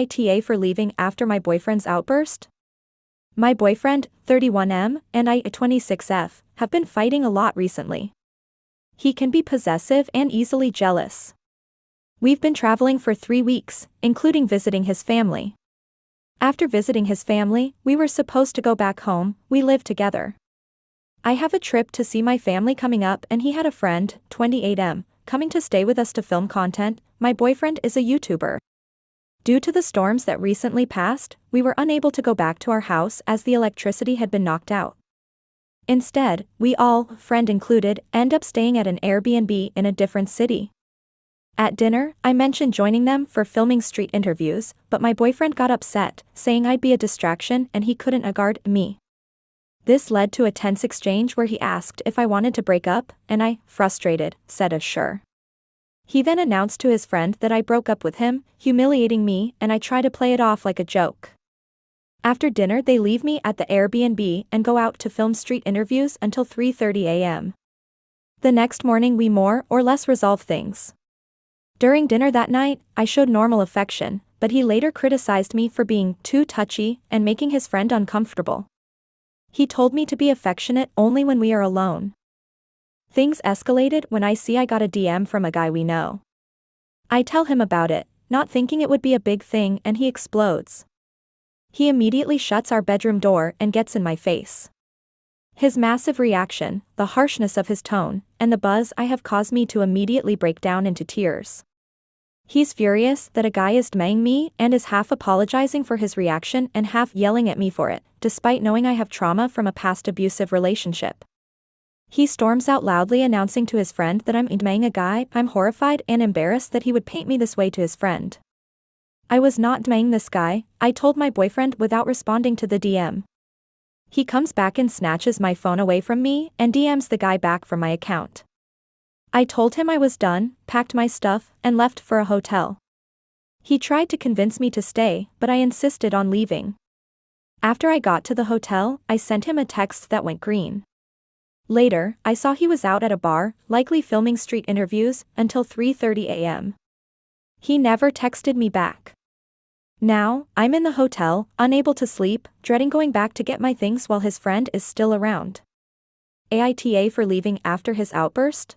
AITA for leaving after my boyfriend's outburst? My boyfriend, 31M, and I, 26F, have been fighting a lot recently. He can be possessive and easily jealous. We've been traveling for 3 weeks, including visiting his family. After visiting his family, we were supposed to go back home. We live together. I have a trip to see my family coming up and he had a friend, 28M, coming to stay with us to film content. My boyfriend is a YouTuber. Due to the storms that recently passed, we were unable to go back to our house as the electricity had been knocked out. Instead, we all, friend included, end up staying at an Airbnb in a different city. At dinner, I mentioned joining them for filming street interviews, but my boyfriend got upset, saying I'd be a distraction and he couldn't regard me. This led to a tense exchange where he asked if I wanted to break up, and I, frustrated, said sure. He then announced to his friend that I broke up with him, humiliating me, and I try to play it off like a joke. After dinner they leave me at the Airbnb and go out to film street interviews until 3:30 a.m. The next morning we more or less resolve things. During dinner that night, I showed normal affection, but he later criticized me for being too touchy and making his friend uncomfortable. He told me to be affectionate only when we are alone. Things escalated when I see I got a DM from a guy we know. I tell him about it, not thinking it would be a big thing, and he explodes. He immediately shuts our bedroom door and gets in my face. His massive reaction, the harshness of his tone, and the buzz I have caused me to immediately break down into tears. He's furious that a guy is DMing me and is half apologizing for his reaction and half yelling at me for it, despite knowing I have trauma from a past abusive relationship. He storms out loudly announcing to his friend that I'm DMing a guy. I'm horrified and embarrassed that he would paint me this way to his friend. I was not DMing this guy, I told my boyfriend without responding to the DM. He comes back and snatches my phone away from me and DMs the guy back from my account. I told him I was done, packed my stuff, and left for a hotel. He tried to convince me to stay, but I insisted on leaving. After I got to the hotel, I sent him a text that went green. Later, I saw he was out at a bar, likely filming street interviews, until 3:30 a.m. He never texted me back. Now, I'm in the hotel, unable to sleep, dreading going back to get my things while his friend is still around. AITA for leaving after his outburst?